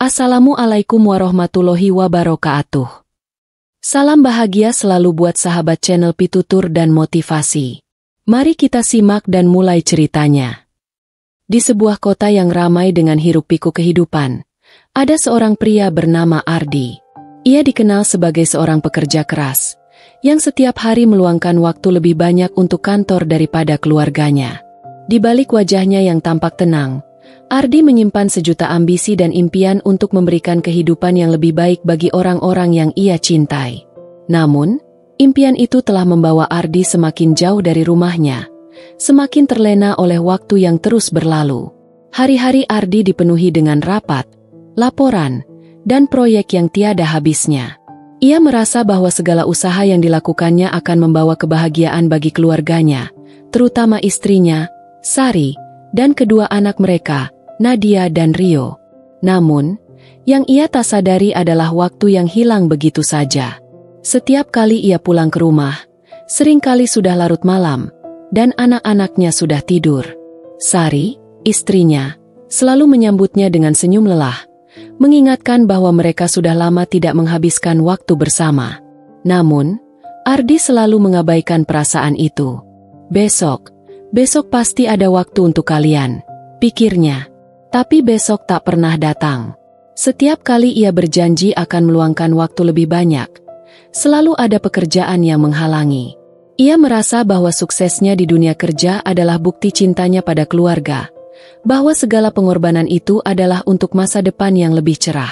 Assalamualaikum warahmatullahi wabarakatuh. Salam bahagia selalu buat sahabat channel Pitutur dan Motivasi. Mari kita simak dan mulai ceritanya. Di sebuah kota yang ramai dengan hiruk-pikuk kehidupan, ada seorang pria bernama Ardi. Ia dikenal sebagai seorang pekerja keras, yang setiap hari meluangkan waktu lebih banyak untuk kantor daripada keluarganya. Di balik wajahnya yang tampak tenang, Ardi menyimpan sejuta ambisi dan impian untuk memberikan kehidupan yang lebih baik bagi orang-orang yang ia cintai. Namun, impian itu telah membawa Ardi semakin jauh dari rumahnya, semakin terlena oleh waktu yang terus berlalu. Hari-hari Ardi dipenuhi dengan rapat, laporan, dan proyek yang tiada habisnya. Ia merasa bahwa segala usaha yang dilakukannya akan membawa kebahagiaan bagi keluarganya, terutama istrinya, Sari, dan kedua anak mereka, Nadia dan Rio. Namun, yang ia tak sadari adalah waktu yang hilang begitu saja. Setiap kali ia pulang ke rumah, seringkali sudah larut malam, dan anak-anaknya sudah tidur. Sari, istrinya, selalu menyambutnya dengan senyum lelah, mengingatkan bahwa mereka sudah lama tidak menghabiskan waktu bersama. Namun, Ardi selalu mengabaikan perasaan itu. Besok pasti ada waktu untuk kalian, pikirnya. Tapi besok tak pernah datang. Setiap kali ia berjanji akan meluangkan waktu lebih banyak, selalu ada pekerjaan yang menghalangi. Ia merasa bahwa suksesnya di dunia kerja adalah bukti cintanya pada keluarga, bahwa segala pengorbanan itu adalah untuk masa depan yang lebih cerah.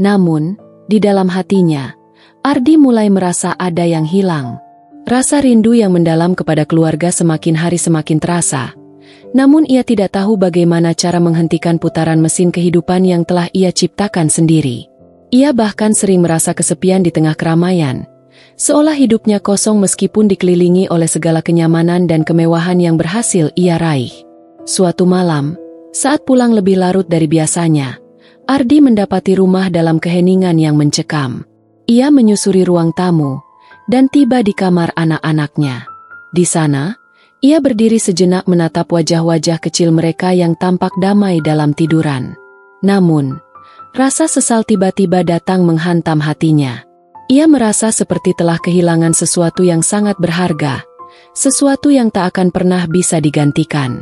Namun, di dalam hatinya, Ardi mulai merasa ada yang hilang. Rasa rindu yang mendalam kepada keluarga semakin hari semakin terasa. Namun ia tidak tahu bagaimana cara menghentikan putaran mesin kehidupan yang telah ia ciptakan sendiri. Ia bahkan sering merasa kesepian di tengah keramaian, seolah hidupnya kosong meskipun dikelilingi oleh segala kenyamanan dan kemewahan yang berhasil ia raih. Suatu malam, saat pulang lebih larut dari biasanya, Ardi mendapati rumah dalam keheningan yang mencekam. Ia menyusuri ruang tamu, dan tiba di kamar anak-anaknya. Di sana, ia berdiri sejenak menatap wajah-wajah kecil mereka yang tampak damai dalam tiduran. Namun, rasa sesal tiba-tiba datang menghantam hatinya. Ia merasa seperti telah kehilangan sesuatu yang sangat berharga, sesuatu yang tak akan pernah bisa digantikan.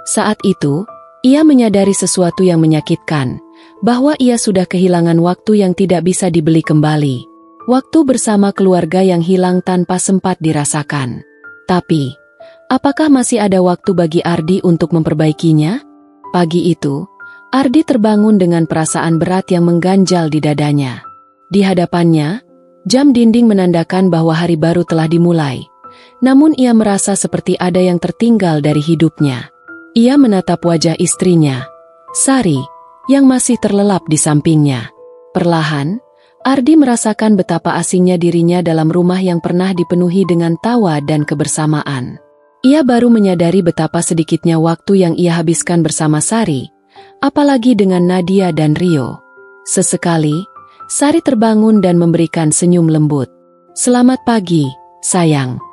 Saat itu, ia menyadari sesuatu yang menyakitkan, bahwa ia sudah kehilangan waktu yang tidak bisa dibeli kembali. Waktu bersama keluarga yang hilang tanpa sempat dirasakan. Tapi, apakah masih ada waktu bagi Ardi untuk memperbaikinya? Pagi itu, Ardi terbangun dengan perasaan berat yang mengganjal di dadanya. Di hadapannya, jam dinding menandakan bahwa hari baru telah dimulai. Namun ia merasa seperti ada yang tertinggal dari hidupnya. Ia menatap wajah istrinya, Sari, yang masih terlelap di sampingnya. Perlahan, Ardi merasakan betapa asingnya dirinya dalam rumah yang pernah dipenuhi dengan tawa dan kebersamaan. Ia baru menyadari betapa sedikitnya waktu yang ia habiskan bersama Sari, apalagi dengan Nadia dan Rio. Sesekali, Sari terbangun dan memberikan senyum lembut. "Selamat pagi, sayang,"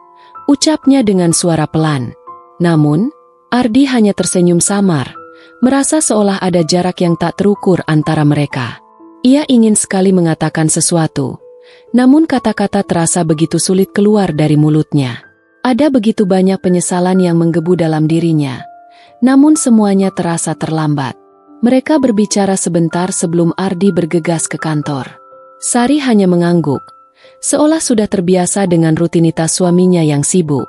ucapnya dengan suara pelan. Namun, Ardi hanya tersenyum samar, merasa seolah ada jarak yang tak terukur antara mereka. Ia ingin sekali mengatakan sesuatu, namun kata-kata terasa begitu sulit keluar dari mulutnya. Ada begitu banyak penyesalan yang menggebu dalam dirinya, namun semuanya terasa terlambat. Mereka berbicara sebentar sebelum Ardi bergegas ke kantor. Sari hanya mengangguk, seolah sudah terbiasa dengan rutinitas suaminya yang sibuk.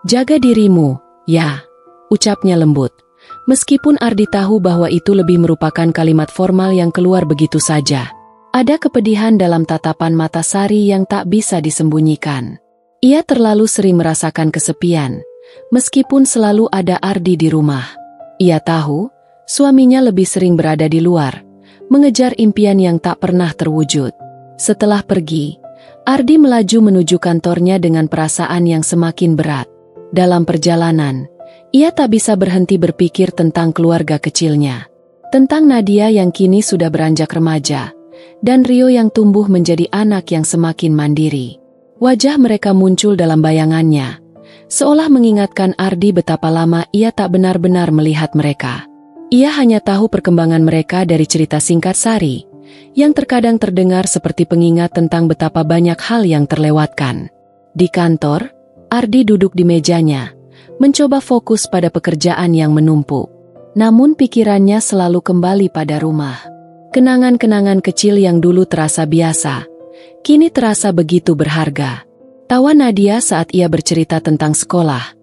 "Jaga dirimu, ya," ucapnya lembut. Meskipun Ardi tahu bahwa itu lebih merupakan kalimat formal yang keluar begitu saja. Ada kepedihan dalam tatapan mata Sari yang tak bisa disembunyikan. Ia terlalu sering merasakan kesepian, meskipun selalu ada Ardi di rumah. Ia tahu, suaminya lebih sering berada di luar, mengejar impian yang tak pernah terwujud. Setelah pergi, Ardi melaju menuju kantornya dengan perasaan yang semakin berat. Dalam perjalanan, ia tak bisa berhenti berpikir tentang keluarga kecilnya. Tentang Nadia yang kini sudah beranjak remaja, dan Rio yang tumbuh menjadi anak yang semakin mandiri. Wajah mereka muncul dalam bayangannya, seolah mengingatkan Ardi betapa lama ia tak benar-benar melihat mereka. Ia hanya tahu perkembangan mereka dari cerita singkat Sari, yang terkadang terdengar seperti pengingat tentang betapa banyak hal yang terlewatkan. Di kantor, Ardi duduk di mejanya, mencoba fokus pada pekerjaan yang menumpuk. Namun pikirannya selalu kembali pada rumah. Kenangan-kenangan kecil yang dulu terasa biasa, kini terasa begitu berharga. Tawa Nadia saat ia bercerita tentang sekolah,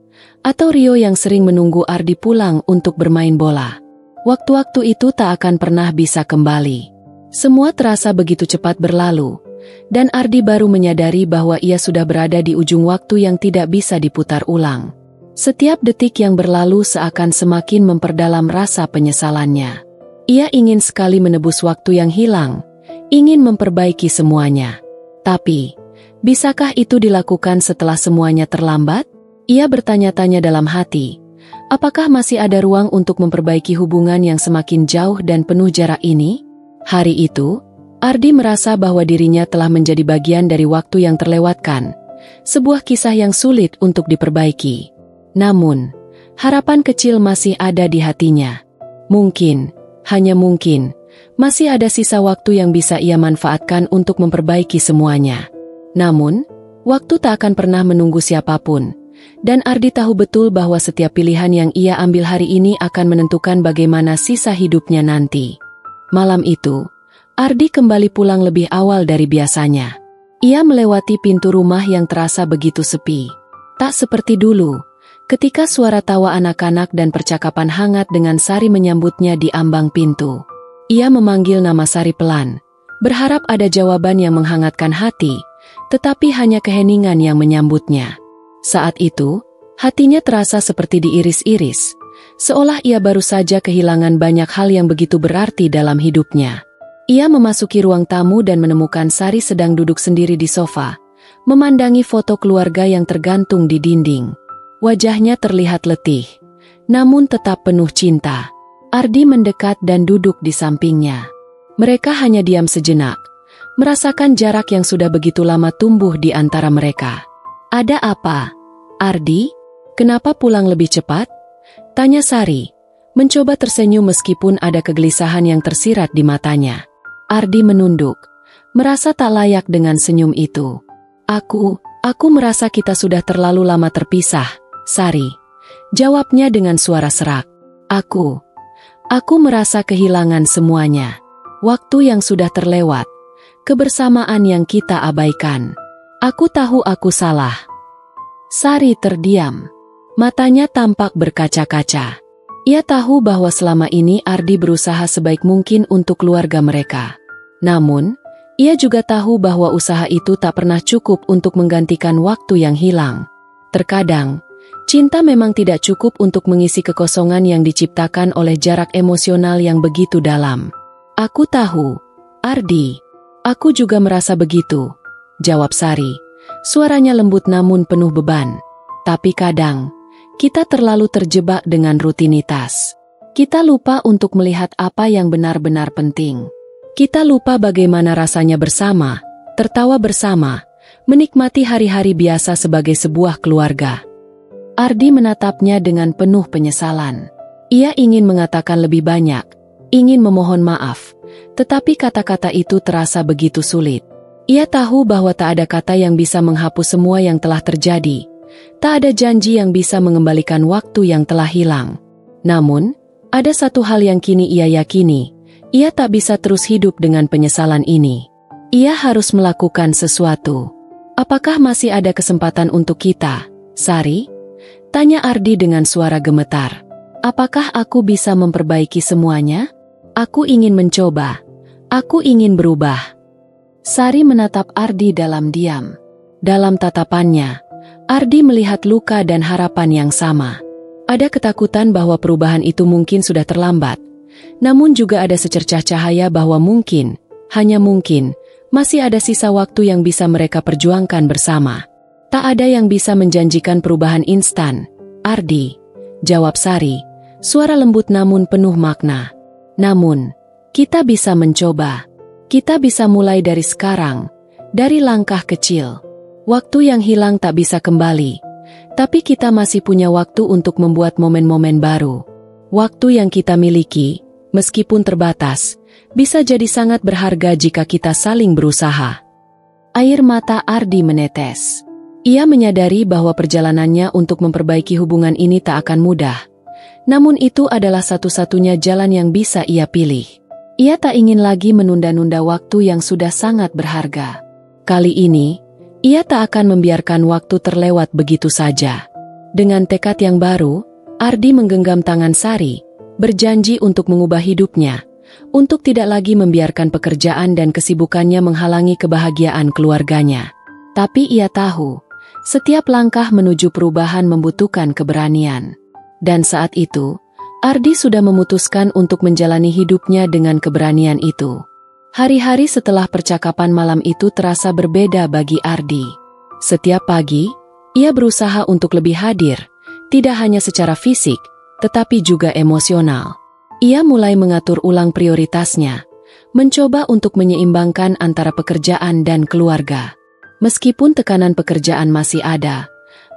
atau Rio yang sering menunggu Ardi pulang untuk bermain bola. Waktu-waktu itu tak akan pernah bisa kembali. Semua terasa begitu cepat berlalu, dan Ardi baru menyadari bahwa ia sudah berada di ujung waktu yang tidak bisa diputar ulang. Setiap detik yang berlalu seakan semakin memperdalam rasa penyesalannya. Ia ingin sekali menebus waktu yang hilang, ingin memperbaiki semuanya. Tapi, bisakah itu dilakukan setelah semuanya terlambat? Ia bertanya-tanya dalam hati, apakah masih ada ruang untuk memperbaiki hubungan yang semakin jauh dan penuh jarak ini? Hari itu, Ardi merasa bahwa dirinya telah menjadi bagian dari waktu yang terlewatkan, sebuah kisah yang sulit untuk diperbaiki. Namun, harapan kecil masih ada di hatinya. Mungkin, hanya mungkin, masih ada sisa waktu yang bisa ia manfaatkan untuk memperbaiki semuanya. Namun, waktu tak akan pernah menunggu siapapun, dan Ardi tahu betul bahwa setiap pilihan yang ia ambil hari ini akan menentukan bagaimana sisa hidupnya nanti. Malam itu, Ardi kembali pulang lebih awal dari biasanya. Ia melewati pintu rumah yang terasa begitu sepi. Tak seperti dulu, ketika suara tawa anak-anak dan percakapan hangat dengan Sari menyambutnya di ambang pintu. Ia memanggil nama Sari pelan, berharap ada jawaban yang menghangatkan hati, tetapi hanya keheningan yang menyambutnya. Saat itu, hatinya terasa seperti diiris-iris, seolah ia baru saja kehilangan banyak hal yang begitu berarti dalam hidupnya. Ia memasuki ruang tamu dan menemukan Sari sedang duduk sendiri di sofa, memandangi foto keluarga yang tergantung di dinding. Wajahnya terlihat letih, namun tetap penuh cinta. Ardi mendekat dan duduk di sampingnya. Mereka hanya diam sejenak, merasakan jarak yang sudah begitu lama tumbuh di antara mereka. "Ada apa, Ardi? Kenapa pulang lebih cepat?" tanya Sari, mencoba tersenyum meskipun ada kegelisahan yang tersirat di matanya. Ardi menunduk, merasa tak layak dengan senyum itu. Aku merasa kita sudah terlalu lama terpisah, Sari," jawabnya dengan suara serak. Aku merasa kehilangan semuanya. Waktu yang sudah terlewat, kebersamaan yang kita abaikan. Aku tahu aku salah." Sari terdiam. Matanya tampak berkaca-kaca. Ia tahu bahwa selama ini Ardi berusaha sebaik mungkin untuk keluarga mereka. Namun, ia juga tahu bahwa usaha itu tak pernah cukup untuk menggantikan waktu yang hilang. Terkadang, cinta memang tidak cukup untuk mengisi kekosongan yang diciptakan oleh jarak emosional yang begitu dalam. "Aku tahu, Ardi. Aku juga merasa begitu," jawab Sari. Suaranya lembut namun penuh beban. "Tapi kadang, kita terlalu terjebak dengan rutinitas. Kita lupa untuk melihat apa yang benar-benar penting. Kita lupa bagaimana rasanya bersama, tertawa bersama, menikmati hari-hari biasa sebagai sebuah keluarga." Ardi menatapnya dengan penuh penyesalan. Ia ingin mengatakan lebih banyak, ingin memohon maaf, tetapi kata-kata itu terasa begitu sulit. Ia tahu bahwa tak ada kata yang bisa menghapus semua yang telah terjadi. Tak ada janji yang bisa mengembalikan waktu yang telah hilang. Namun, ada satu hal yang kini ia yakini, ia tak bisa terus hidup dengan penyesalan ini. Ia harus melakukan sesuatu. "Apakah masih ada kesempatan untuk kita, Sari?" tanya Ardi dengan suara gemetar. "Apakah aku bisa memperbaiki semuanya? Aku ingin mencoba. Aku ingin berubah." Sari menatap Ardi dalam diam. Dalam tatapannya, Ardi melihat luka dan harapan yang sama. Ada ketakutan bahwa perubahan itu mungkin sudah terlambat, namun juga ada secercah cahaya bahwa mungkin, hanya mungkin, masih ada sisa waktu yang bisa mereka perjuangkan bersama. "Tak ada yang bisa menjanjikan perubahan instan, Ardi," jawab Sari, suara lembut namun penuh makna. "Namun, kita bisa mencoba. Kita bisa mulai dari sekarang, dari langkah kecil. Waktu yang hilang tak bisa kembali, tapi kita masih punya waktu untuk membuat momen-momen baru. Waktu yang kita miliki, meskipun terbatas, bisa jadi sangat berharga jika kita saling berusaha. Air mata Ardi menetes. Ia menyadari bahwa perjalanannya untuk memperbaiki hubungan ini tak akan mudah. Namun itu adalah satu-satunya jalan yang bisa ia pilih. Ia tak ingin lagi menunda-nunda waktu yang sudah sangat berharga. Kali ini, ia tak akan membiarkan waktu terlewat begitu saja. Dengan tekad yang baru, Ardi menggenggam tangan Sari, berjanji untuk mengubah hidupnya, untuk tidak lagi membiarkan pekerjaan dan kesibukannya menghalangi kebahagiaan keluarganya. Tapi ia tahu, setiap langkah menuju perubahan membutuhkan keberanian. Dan saat itu, Ardi sudah memutuskan untuk menjalani hidupnya dengan keberanian itu. Hari-hari setelah percakapan malam itu terasa berbeda bagi Ardi. Setiap pagi, ia berusaha untuk lebih hadir, tidak hanya secara fisik, tetapi juga emosional. Ia mulai mengatur ulang prioritasnya, mencoba untuk menyeimbangkan antara pekerjaan dan keluarga. Meskipun tekanan pekerjaan masih ada,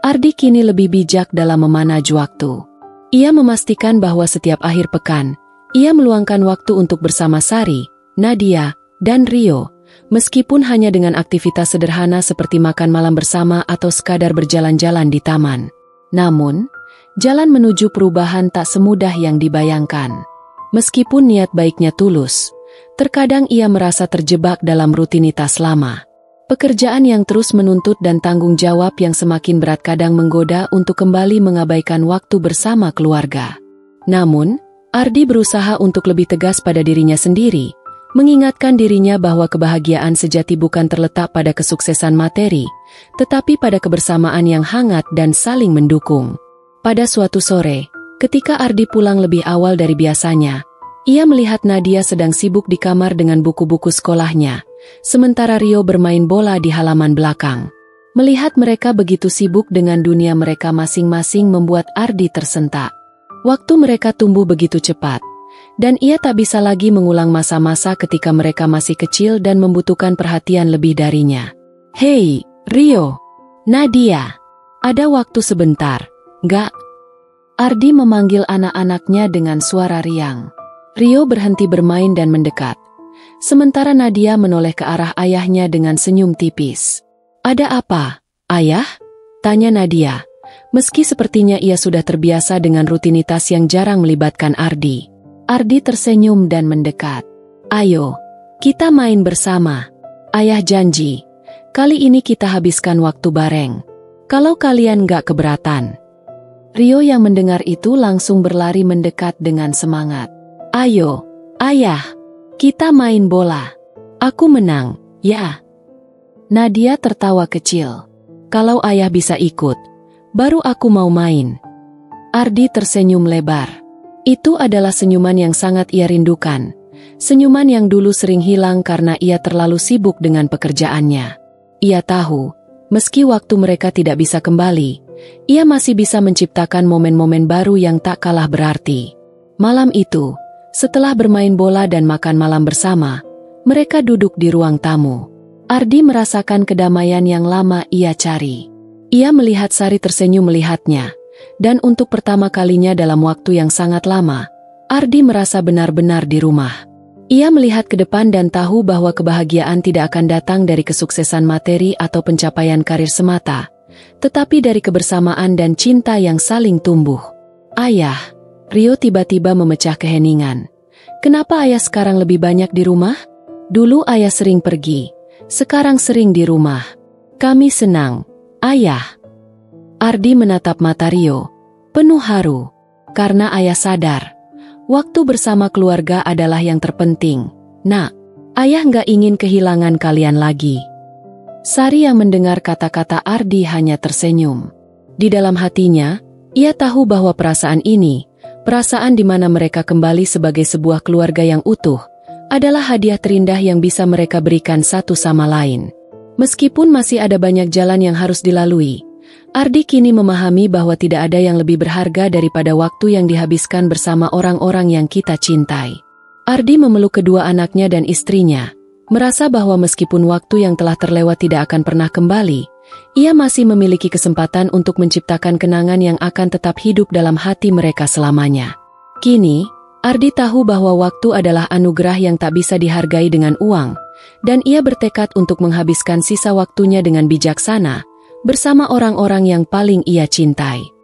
Ardi kini lebih bijak dalam memanage waktu. Ia memastikan bahwa setiap akhir pekan, ia meluangkan waktu untuk bersama Sari, Nadia, dan Rio, meskipun hanya dengan aktivitas sederhana seperti makan malam bersama atau sekadar berjalan-jalan di taman. Namun, jalan menuju perubahan tak semudah yang dibayangkan. Meskipun niat baiknya tulus, terkadang ia merasa terjebak dalam rutinitas lama. Pekerjaan yang terus menuntut dan tanggung jawab yang semakin berat kadang menggoda untuk kembali mengabaikan waktu bersama keluarga. Namun, Ardi berusaha untuk lebih tegas pada dirinya sendiri, mengingatkan dirinya bahwa kebahagiaan sejati bukan terletak pada kesuksesan materi, tetapi pada kebersamaan yang hangat dan saling mendukung. Pada suatu sore, ketika Ardi pulang lebih awal dari biasanya, ia melihat Nadia sedang sibuk di kamar dengan buku-buku sekolahnya, sementara Rio bermain bola di halaman belakang. Melihat mereka begitu sibuk dengan dunia mereka masing-masing membuat Ardi tersentak. Waktu mereka tumbuh begitu cepat, dan ia tak bisa lagi mengulang masa-masa ketika mereka masih kecil dan membutuhkan perhatian lebih darinya. "Hei, Rio, Nadia, ada waktu sebentar, nggak?" Ardi memanggil anak-anaknya dengan suara riang. Rio berhenti bermain dan mendekat. Sementara Nadia menoleh ke arah ayahnya dengan senyum tipis. "Ada apa, Ayah?" tanya Nadia, meski sepertinya ia sudah terbiasa dengan rutinitas yang jarang melibatkan Ardi. Ardi tersenyum dan mendekat. "Ayo, kita main bersama. Ayah janji, kali ini kita habiskan waktu bareng. Kalau kalian gak keberatan." Rio yang mendengar itu langsung berlari mendekat dengan semangat. "Ayo, Ayah, kita main bola. Aku menang, ya." Nadia tertawa kecil. "Kalau ayah bisa ikut, baru aku mau main." Ardi tersenyum lebar. Itu adalah senyuman yang sangat ia rindukan. Senyuman yang dulu sering hilang karena ia terlalu sibuk dengan pekerjaannya. Ia tahu, meski waktu mereka tidak bisa kembali, ia masih bisa menciptakan momen-momen baru yang tak kalah berarti. Malam itu, setelah bermain bola dan makan malam bersama, mereka duduk di ruang tamu. Ardi merasakan kedamaian yang lama ia cari. Ia melihat Sari tersenyum melihatnya, dan untuk pertama kalinya dalam waktu yang sangat lama, Ardi merasa benar-benar di rumah. Ia melihat ke depan dan tahu bahwa kebahagiaan tidak akan datang dari kesuksesan materi atau pencapaian karir semata, tetapi dari kebersamaan dan cinta yang saling tumbuh. "Ayah," Rio tiba-tiba memecah keheningan. "Kenapa ayah sekarang lebih banyak di rumah? Dulu ayah sering pergi, sekarang sering di rumah." "Kami senang, Ayah." Ardi menatap mata Rio, penuh haru, karena ayah sadar, waktu bersama keluarga adalah yang terpenting. "Nak, ayah nggak ingin kehilangan kalian lagi." Sari yang mendengar kata-kata Ardi hanya tersenyum. Di dalam hatinya, ia tahu bahwa perasaan ini, perasaan di mana mereka kembali sebagai sebuah keluarga yang utuh, adalah hadiah terindah yang bisa mereka berikan satu sama lain. Meskipun masih ada banyak jalan yang harus dilalui, Ardi kini memahami bahwa tidak ada yang lebih berharga daripada waktu yang dihabiskan bersama orang-orang yang kita cintai. Ardi memeluk kedua anaknya dan istrinya, merasa bahwa meskipun waktu yang telah terlewat tidak akan pernah kembali, ia masih memiliki kesempatan untuk menciptakan kenangan yang akan tetap hidup dalam hati mereka selamanya. Kini, Ardi tahu bahwa waktu adalah anugerah yang tak bisa dihargai dengan uang, dan ia bertekad untuk menghabiskan sisa waktunya dengan bijaksana, bersama orang-orang yang paling ia cintai.